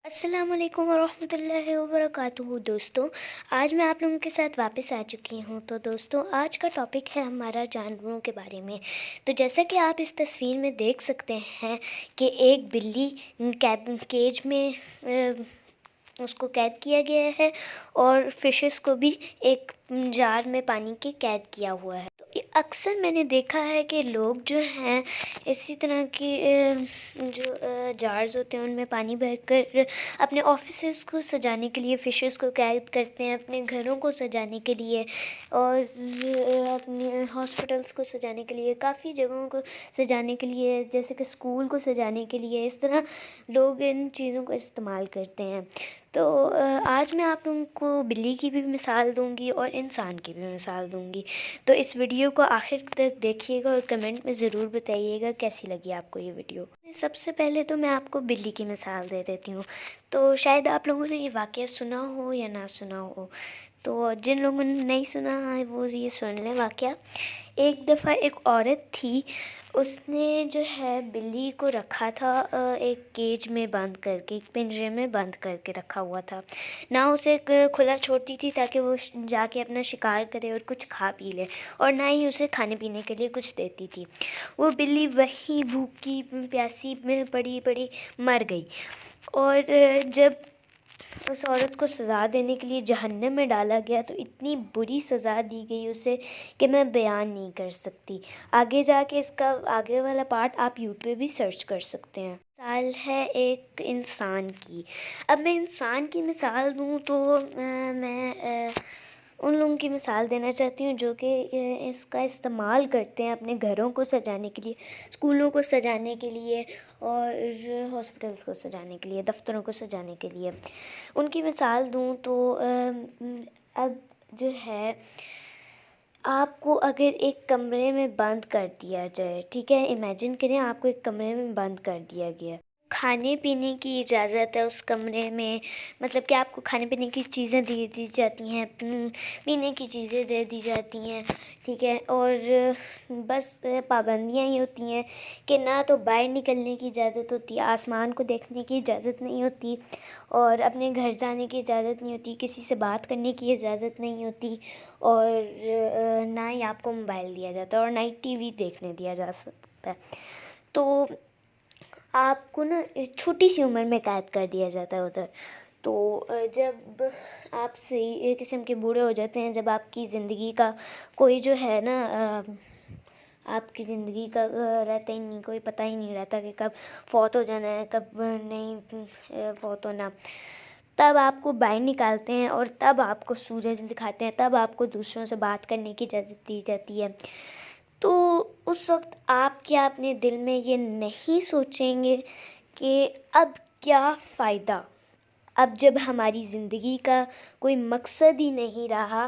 السلام علیکم ورحمۃ اللہ وبرکاتہ دوستوں، آج میں آپ لوگوں کے ساتھ واپس آ چکی ہوں۔ تو دوستوں، آج کا ٹاپک ہے ہمارا جانوروں کے بارے میں۔ تو جیسا کہ آپ اس تصویر میں دیکھ سکتے ہیں کہ ایک بلی کیج میں اس کو قید کیا گیا ہے، اور فشز کو بھی ایک جار میں پانی کے قید کیا ہوا ہے۔ تو اکثر میں نے دیکھا ہے کہ لوگ جو ہیں اسی طرح کی جو جارز ہوتے ہیں ان میں پانی بھر کر اپنے آفیسز کو سجانے کے لیے فشز کو قید کرتے ہیں، اپنے گھروں کو سجانے کے لیے اور اپنے ہاسپٹلس کو سجانے کے لیے، کافی جگہوں کو سجانے کے لیے، جیسے کہ اسکول کو سجانے کے لیے، اس طرح لوگ ان چیزوں کو استعمال کرتے ہیں۔ تو آج میں آپ لوگوں کو بلی کی بھی مثال دوں گی اور انسان کی بھی مثال دوں گی۔ تو اس ویڈیو کو آخر تک دیکھیے گا اور کمنٹ میں ضرور بتائیے گا کیسی لگی آپ کو یہ ویڈیو۔ سب سے پہلے تو میں آپ کو بلی کی مثال دے دیتی ہوں۔ تو شاید آپ لوگوں نے یہ واقعہ سنا ہو یا نہ سنا ہو، تو جن لوگوں نے نہیں سنا ہے وہ یہ سن لیں واقعہ۔ ایک دفعہ ایک عورت تھی، اس نے جو ہے بلی کو رکھا تھا ایک کیج میں بند کر کے، ایک پنجرے میں بند کر کے رکھا ہوا تھا۔ نہ اسے کھلا چھوڑتی تھی تاکہ وہ جا کے اپنا شکار کرے اور کچھ کھا پی لے، اور نہ ہی اسے کھانے پینے کے لیے کچھ دیتی تھی۔ وہ بلی وہیں بھوکی پیاسی میں پڑی پڑی مر گئی، اور جب اس عورت کو سزا دینے کے لیے جہنم میں ڈالا گیا تو اتنی بری سزا دی گئی اسے کہ میں بیان نہیں کر سکتی۔ آگے جا کے اس کا آگے والا پارٹ آپ یوٹیوب پہ بھی سرچ کر سکتے ہیں۔ مثال ہے ایک انسان کی۔ اب میں انسان کی مثال دوں تو میں ان لوگوں کی مثال دینا چاہتی ہوں جو کہ اس کا استعمال کرتے ہیں اپنے گھروں کو سجانے کے لیے، اسکولوں کو سجانے کے لیے، اور ہاسپٹلس کو سجانے کے لیے، دفتروں کو سجانے کے لیے۔ ان کی مثال دوں تو اب جو ہے آپ کو اگر ایک کمرے میں بند کر دیا جائے، ٹھیک ہے، امیجن کریں آپ کو ایک کمرے میں بند کر دیا گیا، کھانے پینے کی اجازت ہے اس کمرے میں، مطلب کہ آپ کو کھانے پینے کی چیزیں دی جاتی ہیں، پینے کی چیزیں دے دی جاتی ہیں، ٹھیک ہے، اور بس پابندیاں ہی ہوتی ہیں کہ نہ تو باہر نکلنے کی اجازت ہوتی، آسمان کو دیکھنے کی اجازت نہیں ہوتی، اور اپنے گھر جانے کی اجازت نہیں ہوتی، کسی سے بات کرنے کی اجازت نہیں ہوتی، اور نہ ہی آپ کو موبائل دیا جاتا ہے، اور نہ ہی ٹی وی دیکھنے دیا جا سکتا ہے۔ تو آپ کو نا چھوٹی سی عمر میں قید کر دیا جاتا ہے ادھر۔ تو جب آپ صحیح قسم کے بوڑھے ہو جاتے ہیں، جب آپ کی زندگی کا کوئی جو ہے نا آپ کی زندگی کا رہتا ہی نہیں، کوئی پتہ ہی نہیں رہتا کہ کب فوت ہو جانا ہے، کب نہیں فوت ہونا، تب آپ کو باہر نکالتے ہیں اور تب آپ کو سورج دکھاتے ہیں، تب آپ کو دوسروں سے بات کرنے کی اجازت دی جاتی ہے۔ تو اس وقت آپ کیا اپنے دل میں یہ نہیں سوچیں گے کہ اب کیا فائدہ، اب جب ہماری زندگی کا کوئی مقصد ہی نہیں رہا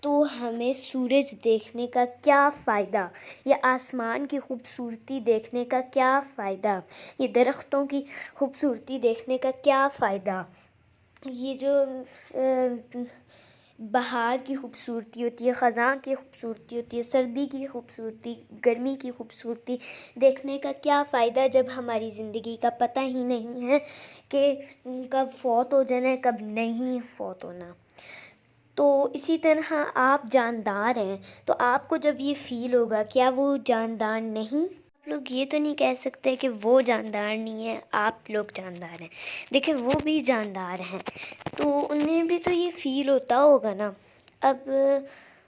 تو ہمیں سورج دیکھنے کا کیا فائدہ، یا آسمان کی خوبصورتی دیکھنے کا کیا فائدہ، یہ درختوں کی خوبصورتی دیکھنے کا کیا فائدہ، یہ جو بہار کی خوبصورتی ہوتی ہے، خزاں کی خوبصورتی ہوتی ہے، سردی کی خوبصورتی، گرمی کی خوبصورتی دیکھنے کا کیا فائدہ جب ہماری زندگی کا پتہ ہی نہیں ہے کہ کب فوت ہو جانا ہے، کب نہیں فوت ہونا۔ تو اسی طرح آپ جاندار ہیں، تو آپ کو جب یہ فیل ہوگا، کیا وہ جاندار نہیں؟ آپ لوگ یہ تو نہیں کہہ سکتے کہ وہ جاندار نہیں ہے، آپ لوگ جاندار ہیں۔ دیکھیں وہ بھی جاندار ہیں، تو انہیں بھی تو یہ فیل ہوتا ہوگا نا۔ اب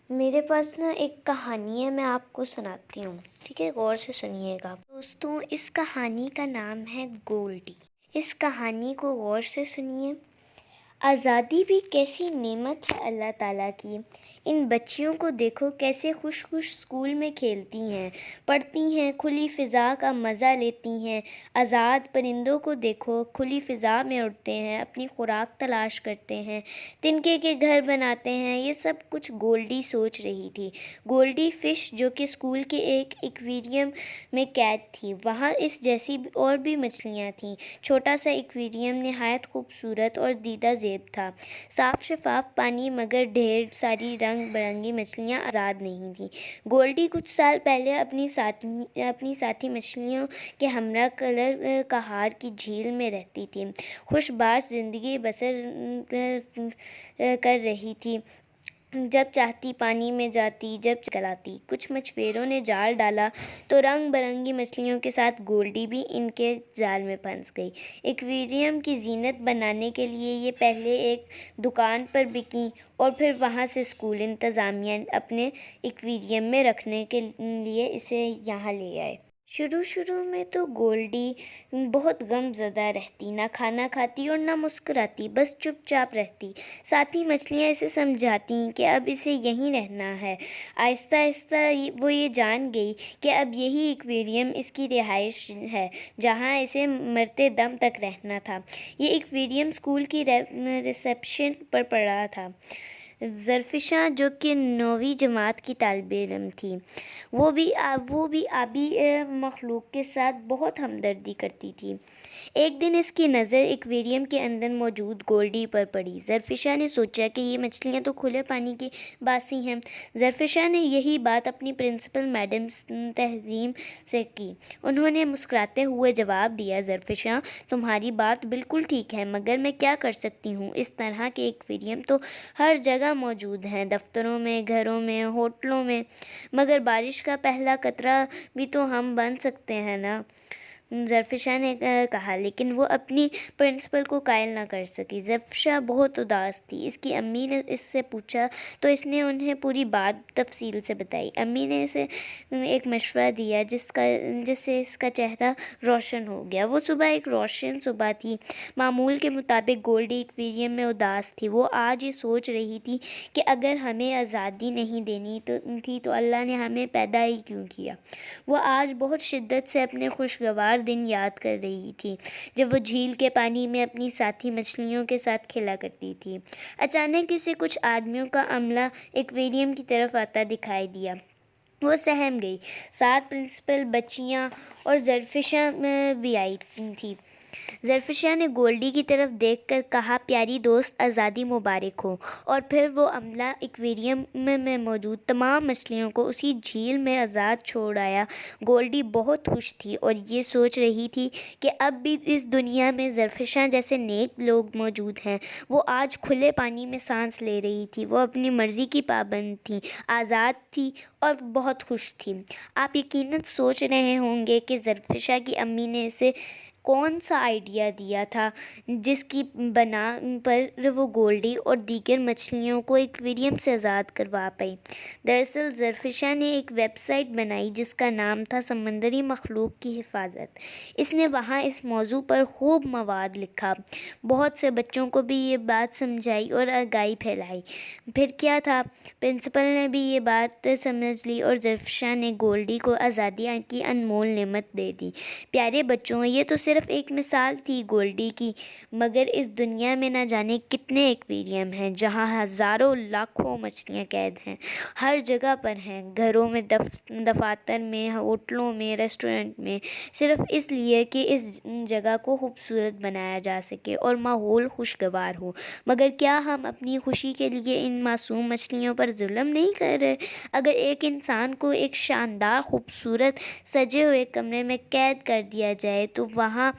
میرے پاس نا ایک کہانی ہے، میں آپ کو سناتی ہوں، ٹھیک ہے، غور سے سنیے گا دوستوں۔ اس کہانی کا نام ہے گولڈی۔ اس کہانی کو غور سے سنیے۔ آزادی بھی کیسی نعمت ہے اللہ تعالیٰ کی۔ ان بچیوں کو دیکھو کیسے خوش خوش اسکول میں کھیلتی ہیں، پڑھتی ہیں، کھلی فضا کا مزہ لیتی ہیں۔ آزاد پرندوں کو دیکھو، کھلی فضا میں اڑتے ہیں، اپنی خوراک تلاش کرتے ہیں، تنکے کے گھر بناتے ہیں۔ یہ سب کچھ گولڈی سوچ رہی تھی۔ گولڈی فش جو کہ اسکول کے ایک ایکویریم میں قید تھی، وہاں اس جیسی اور بھی مچھلیاں تھیں۔ چھوٹا سا ایکویریم نہایت خوبصورت اور دیدہ ذیل قید تھا۔ صاف شفاف پانی مگر ڈھیر ساری رنگ برنگی مچھلیاں آزاد نہیں تھیں۔ گولڈی کچھ سال پہلے اپنی ساتھی مچھلیوں کے ہمراہ کلر کہار کی جھیل میں رہتی تھی۔ خوش باش زندگی بسر کر رہی تھی۔ جب چاہتی پانی میں جاتی، جب چلاتی۔ کچھ مچھویروں نے جال ڈالا تو رنگ برنگی مچھلیوں کے ساتھ گولڈی بھی ان کے جال میں پھنس گئی۔ ایکویریم کی زینت بنانے کے لیے یہ پہلے ایک دکان پر بکیں اور پھر وہاں سے اسکول انتظامیہ اپنے ایکویریم میں رکھنے کے لیے اسے یہاں لے آئے۔ شروع میں تو گولڈی بہت غم زدہ رہتی، نہ کھانا کھاتی اور نہ مسکراتی، بس چپ چاپ رہتی۔ ساتھی مچھلیاں اسے سمجھاتیں کہ اب اسے یہیں رہنا ہے۔ آہستہ آہستہ وہ یہ جان گئی کہ اب یہی ایکویریم اس کی رہائش ہے جہاں اسے مرتے دم تک رہنا تھا۔ یہ ایکویریم اسکول کی ریسپشن پر پڑا تھا۔ ظرفشاں جو کہ 9ویں جماعت کی طالب علم تھی، وہ بھی آبی مخلوق کے ساتھ بہت ہمدردی کرتی تھی۔ ایک دن اس کی نظر ایکویریم کے اندر موجود گولڈی پر پڑی۔ ظرفشاں نے سوچا کہ یہ مچھلیاں تو کھلے پانی کی باسی ہیں۔ ظرفشاں نے یہی بات اپنی پرنسپل میڈم تحریم سے کی۔ انہوں نے مسکراتے ہوئے جواب دیا، ظرفشاں تمہاری بات بالکل ٹھیک ہے، مگر میں کیا کر سکتی ہوں؟ اس طرح کے ایکویریم تو ہر جگہ موجود ہیں، دفتروں میں، گھروں میں، ہوٹلوں میں، مگر بارش کا پہلا قطرہ بھی تو ہم بن سکتے ہیں نا؟ ظرفشاں نے کہا، لیکن وہ اپنی پرنسپل کو قائل نہ کر سکی۔ ظرفشاں بہت اداس تھی۔ اس کی امی نے اس سے پوچھا تو اس نے انہیں پوری بات تفصیل سے بتائی۔ امی نے اسے ایک مشورہ دیا جس سے اس کا چہرہ روشن ہو گیا۔ وہ صبح ایک روشن صبح تھی۔ معمول کے مطابق گولڈی ایکویریم میں اداس تھی۔ وہ آج یہ سوچ رہی تھی کہ اگر ہمیں آزادی نہیں دینی تھی تو اللہ نے ہمیں پیدا ہی کیوں کیا؟ وہ آج بہت شدت سے اپنے خوشگوار دن یاد کر رہی تھی جب وہ جھیل کے پانی میں اپنی ساتھی مچھلیوں کے ساتھ کھیلا کرتی تھی۔ اچانک اسے کچھ آدمیوں کا عملہ ایکویریم کی طرف آتا دکھائی دیا۔ وہ سہم گئی۔ ساتھ پرنسپل، بچیاں اور ظرفشاں بھی آئی تھی۔ ظرفشاں نے گولڈی کی طرف دیکھ کر کہا، پیاری دوست، آزادی مبارک ہو۔ اور پھر وہ عملہ ایکویریم میں موجود تمام مچھلیوں کو اسی جھیل میں آزاد چھوڑ آیا۔ گولڈی بہت خوش تھی اور یہ سوچ رہی تھی کہ اب بھی اس دنیا میں ظرفشاں جیسے نیک لوگ موجود ہیں۔ وہ آج کھلے پانی میں سانس لے رہی تھی۔ وہ اپنی مرضی کی پابند تھی، آزاد تھی اور بہت خوش تھی۔ آپ یقیناً سوچ رہے ہوں گے کہ ظرفشاں کی امی نے اسے کون سا آئیڈیا دیا تھا جس کی بنا پر وہ گولڈی اور دیگر مچھلیوں کو ایکویریم سے آزاد کروا پائی۔ دراصل ظرفشاں نے ایک ویب سائٹ بنائی جس کا نام تھا سمندری مخلوق کی حفاظت۔ اس نے وہاں اس موضوع پر خوب مواد لکھا، بہت سے بچوں کو بھی یہ بات سمجھائی اور آگاہی پھیلائی۔ پھر کیا تھا، پرنسپل نے بھی یہ بات سمجھ لی اور ظرفشاں نے گولڈی کو آزادی کی انمول نعمت دے دی۔ پیارے بچوں، یہ تو صرف ایک مثال تھی گولڈی کی، مگر اس دنیا میں نہ جانے کتنے ایکویریم ہیں جہاں ہزاروں لاکھوں مچھلیاں قید ہیں، ہر جگہ پر ہیں، گھروں میں، دفاتر میں، ہوٹلوں میں، ریسٹورنٹ میں، صرف اس لیے کہ اس جگہ کو خوبصورت بنایا جا سکے اور ماحول خوشگوار ہو۔ مگر کیا ہم اپنی خوشی کے لیے ان معصوم مچھلیوں پر ظلم نہیں کر رہے؟ اگر ایک انسان کو ایک شاندار، خوبصورت، سجے ہوئے کمرے میں قید کر دیا جائے تو وہاں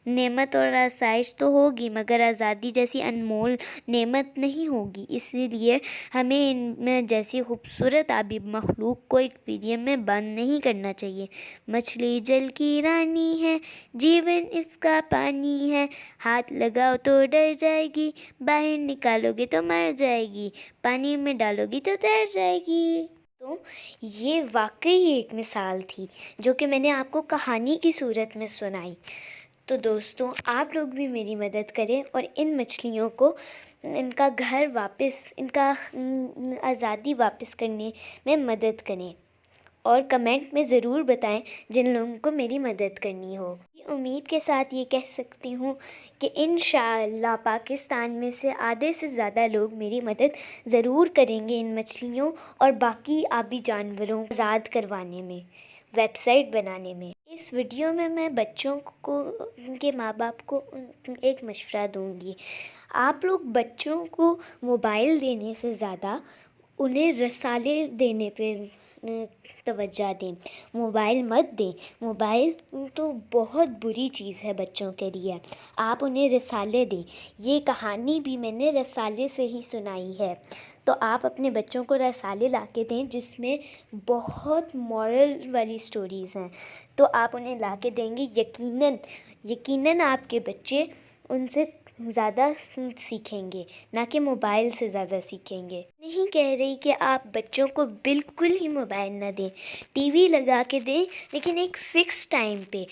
نعمت اور آسائش تو ہوگی، مگر آزادی جیسی انمول نعمت نہیں ہوگی۔ اسی لیے ہمیں ان جیسی خوبصورت آبی مخلوق کو ایکویریم میں بند نہیں کرنا چاہیے۔ مچھلی جل کی رانی ہے، جیون اس کا پانی ہے، ہاتھ لگاؤ تو ڈر جائے گی، باہر نکالو گے تو مر جائے گی، پانی میں ڈالو گی تو تیر جائے گی۔ تو یہ واقعی ایک مثال تھی جو کہ میں نے آپ کو کہانی کی صورت میں سنائی۔ تو دوستوں، آپ لوگ بھی میری مدد کریں اور ان مچھلیوں کو ان کا گھر واپس، ان کا آزادی واپس کرنے میں مدد کریں، اور کمنٹ میں ضرور بتائیں جن لوگوں کو میری مدد کرنی ہو۔ امید کے ساتھ یہ کہہ سکتی ہوں کہ انشاءاللہ پاکستان میں سے آدھے سے زیادہ لوگ میری مدد ضرور کریں گے ان مچھلیوں اور باقی آبی جانوروں کو آزاد کروانے میں، ویب سائٹ بنانے میں۔ اس ویڈیو میں بچوں کو ان کے ماں باپ کو ایک مشورہ دوں گی۔ آپ لوگ بچوں کو موبائل دینے سے زیادہ انہیں رسالے دینے پہ توجہ دیں۔ موبائل مت دیں۔ موبائل تو بہت بری چیز ہے بچوں کے لیے۔ آپ انہیں رسالے دیں۔ یہ کہانی بھی میں نے رسالے سے ہی سنائی ہے۔ تو آپ اپنے بچوں کو رسالے لا کے دیں جس میں بہت مورل والی سٹوریز ہیں، تو آپ انہیں لا کے دیں گے۔ یقیناً آپ کے بچے ان سے زیادہ سیکھیں گے، نہ کہ موبائل سے زیادہ سیکھیں گے۔ نہیں کہہ رہی کہ آپ بچوں کو بالکل ہی موبائل نہ دیں، ٹی وی لگا کے دیں، لیکن ایک فکس ٹائم پہ۔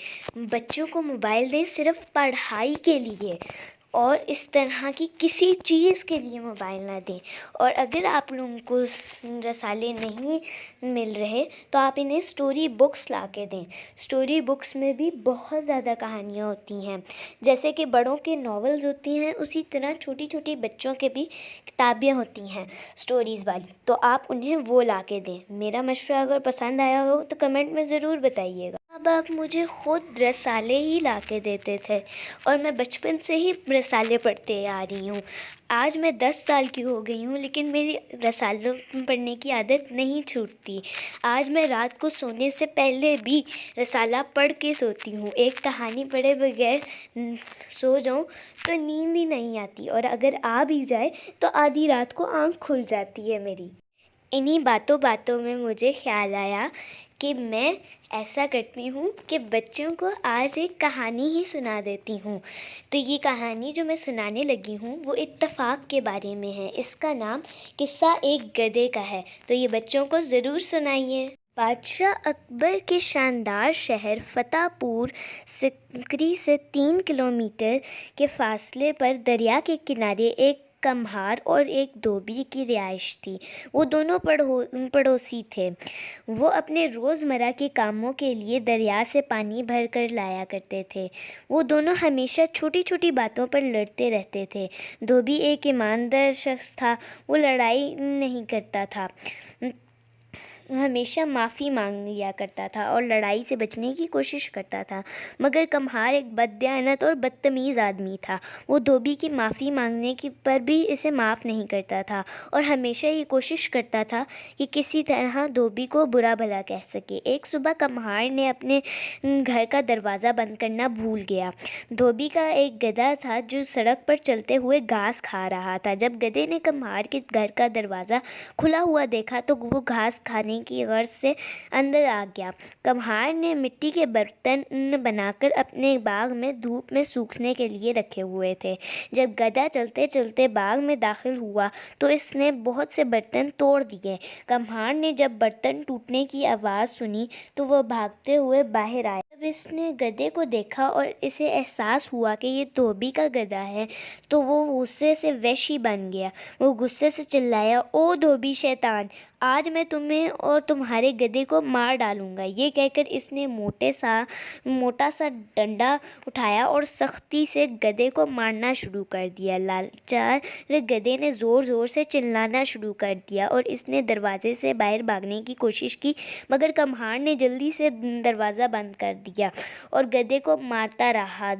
بچوں کو موبائل دیں صرف پڑھائی کے لیے، اور اس طرح کی کسی چیز کے لیے موبائل نہ دیں۔ اور اگر آپ لوگوں کو رسالے نہیں مل رہے تو آپ انہیں سٹوری بکس لا کے دیں۔ سٹوری بکس میں بھی بہت زیادہ کہانیاں ہوتی ہیں، جیسے کہ بڑوں کے ناولز ہوتی ہیں، اسی طرح چھوٹی چھوٹی بچوں کے بھی کتابیں ہوتی ہیں سٹوریز والی، تو آپ انہیں وہ لا کے دیں۔ میرا مشورہ اگر پسند آیا ہو تو کمنٹ میں ضرور بتائیے گا۔ اب آپ مجھے خود رسالے ہی لا کے دیتے تھے، اور میں بچپن سے ہی رسالے پڑھتے آ رہی ہوں۔ آج میں 10 سال کی ہو گئی ہوں، لیکن میری رسالے پڑھنے کی عادت نہیں چھوٹتی۔ آج میں رات کو سونے سے پہلے بھی رسالہ پڑھ کے سوتی ہوں۔ ایک کہانی پڑھے بغیر سو جاؤں تو نیند ہی نہیں آتی، اور اگر آ بھی جائے تو آدھی رات کو آنکھ کھل جاتی ہے میری۔ انہی باتوں میں مجھے خیال آیا کہ میں ایسا کرتی ہوں کہ بچوں کو آج ایک کہانی ہی سنا دیتی ہوں۔ تو یہ کہانی جو میں سنانے لگی ہوں وہ اتفاق کے بارے میں ہے۔ اس کا نام قصہ ایک گدھے کا ہے، تو یہ بچوں کو ضرور سنائیے۔ بادشاہ اکبر کے شاندار شہر فتح پور سکری سے 3 کلومیٹر کے فاصلے پر دریا کے کنارے ایک کمہار اور ایک دھوبی کی رہائش تھی۔ وہ دونوں پڑوسی تھے۔ وہ اپنے روزمرہ کے کاموں کے لیے دریا سے پانی بھر کر لایا کرتے تھے۔ وہ دونوں ہمیشہ چھوٹی چھوٹی باتوں پر لڑتے رہتے تھے۔ دھوبی ایک ایماندار شخص تھا۔ وہ لڑائی نہیں کرتا تھا، ہمیشہ معافی مانگ لیا کرتا تھا اور لڑائی سے بچنے کی کوشش کرتا تھا۔ مگر کمہار ایک بددیانت اور بدتمیز آدمی تھا۔ وہ دھوبی کی معافی مانگنے پر بھی اسے معاف نہیں کرتا تھا، اور ہمیشہ یہ کوشش کرتا تھا کہ کسی طرح دھوبی کو برا بھلا کہہ سکے۔ ایک صبح کمہار نے اپنے گھر کا دروازہ بند کرنا بھول گیا۔ دھوبی کا ایک گدھا تھا جو سڑک پر چلتے ہوئے گھاس کھا رہا تھا۔ جب گدھے نے کمہار کے گھر کا دروازہ کھلا ہوا دیکھا تو وہ گھاس کھانے کی غرض سے اندر آ گیا۔ کمہار نے مٹی کے برتن بنا کر اپنے باغ میں دھوپ میں سوکھنے کے لیے رکھے ہوئے تھے۔ جب گدھا چلتے چلتے باغ میں داخل ہوا تو اس نے بہت سے برتن توڑ دیے۔ کمہار نے جب برتن ٹوٹنے کی آواز سنی تو وہ بھاگتے ہوئے باہر آیا۔ جب اس نے گدھے کو دیکھا اور اسے احساس ہوا کہ یہ دھوبی کا گدھا ہے تو وہ غصے سے وحشی بن گیا۔ وہ غصے سے چلایا، "او دھوبی شیطان! آج میں تمہیں اور تمہارے گدھے کو مار ڈالوں گا۔" یہ کہہ کر اس نے موٹا سا ڈنڈا اٹھایا اور سختی سے گدھے کو مارنا شروع کر دیا۔ لاچار گدھے نے زور زور سے چلانا شروع کر دیا اور اس نے دروازے سے باہر بھاگنے کی کوشش کی، مگر کمہار نے جلدی سے دروازہ بند کر دیا اور گدھے کو مارتا رہا۔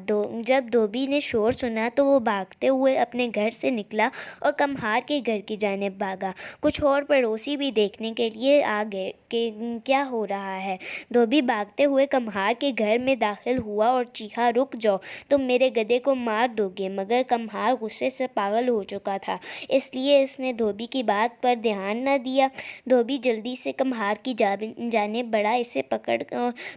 جب دھوبی نے شور سنا تو وہ بھاگتے ہوئے اپنے گھر سے نکلا اور کمہار کے گھر کی جانب بھاگا۔ کچھ اور پڑوسی بھی دیکھنے کے لیے آ گئے کہ کیا ہو رہا ہے۔ دھوبی بھاگتے ہوئے کمہار کے گھر میں داخل ہوا اور چیخا، "رک جاؤ، تم میرے گدھے کو مار دو گے!" مگر کمہار غصے سے پاگل ہو چکا تھا، اس لیے اس نے دھوبی کی بات پر دھیان نہ دیا۔ دھوبی جلدی سے کمہار کی جانب بڑھا، اسے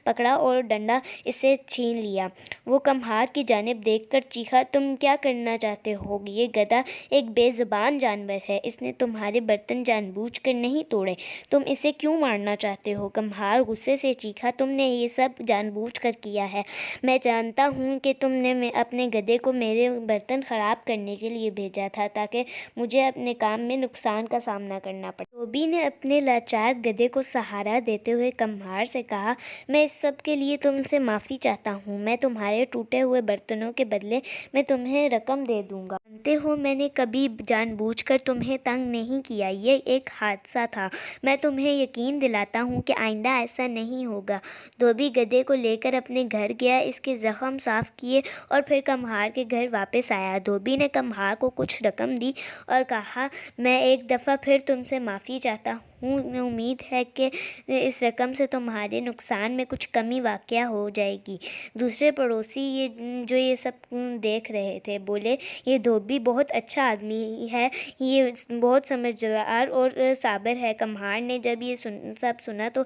پکڑا اور ڈنڈا اسے چھین لیا۔ وہ کمہار کی جانب دیکھ کر چیخا، "تم کیا کرنا چاہتے ہو؟ یہ گدھا ایک بے زبان جانور ہے، اس نے تمہارے برتن جان بوجھ کر نہیں توڑے، تم اسے کیوں مارنا چاہتے ہو؟" کمہار غصے سے چیخا، "تم نے یہ سب جان بوجھ کر کیا ہے۔ میں جانتا ہوں کہ تم نے اپنے گدھے کو میرے برتن خراب کرنے کے لیے بھیجا تھا تاکہ مجھے اپنے کام میں نقصان کا سامنا کرنا پڑے۔ دھوبی نے اپنے لاچار گدھے کو سہارا دیتے ہوئے کمہار سے کہا، "میں اس سب کے لیے تم سے معافی چاہتا ہوں۔ میں تمہارے ٹوٹے ہوئے برتنوں کے بدلے میں تمہیں رقم دے دوں گا۔ جانتے ہو میں نے کبھی جان بوجھ کر تمہیں تنگ نہیں کیا، یہ ایک حادثہ تھا۔ میں تمہیں یقین دلاتا ہوں کہ آئندہ ایسا نہیں ہوگا۔ دھوبی گدھے کو لے کر اپنے گھر گیا، اس کے زخم صاف کیے اور پھر کمہار کے گھر واپس آیا۔ دھوبی نے کمہار کو کچھ رقم دی اور کہا، میں ایک دفعہ پھر تم سے معافی چاہتا ہوں، امید ہے کہ اس رقم سے تمہارے نقصان میں کچھ کمی واقع ہو جائے گی۔ دوسرے پڑوسی جو یہ سب دیکھ رہے تھے بولے، یہ دھوبی بہت اچھا آدمی ہے، یہ بہت سمجھدار اور صابر ہے۔ کمہار نے جب یہ سب سنا تو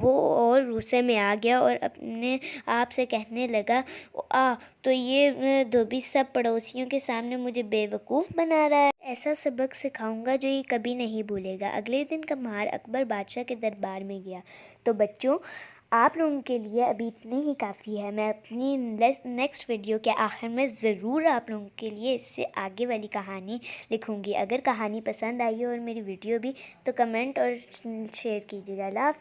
وہ اور غصے میں آ گیا اور اپنے آپ سے کہنے لگا، تو یہ دھوبی سب پڑوسیوں کے سامنے مجھے بے وقوف بنا رہا ہے۔ ایسا سبق سکھاؤں گا جو یہ کبھی نہیں بھولے گا۔ اگلے دن کمہار اکبر بادشاہ کے دربار میں گیا۔ تو بچوں، آپ لوگوں کے لیے ابھی اتنے ہی کافی ہے۔ میں اپنی نیکسٹ ویڈیو کے آخر میں ضرور آپ لوگوں کے لیے اس سے آگے والی کہانی لکھوں گی۔ اگر کہانی پسند آئی اور میری ویڈیو بھی، تو کمنٹ اور شیئر کیجیے گا۔ اللہ حافظ۔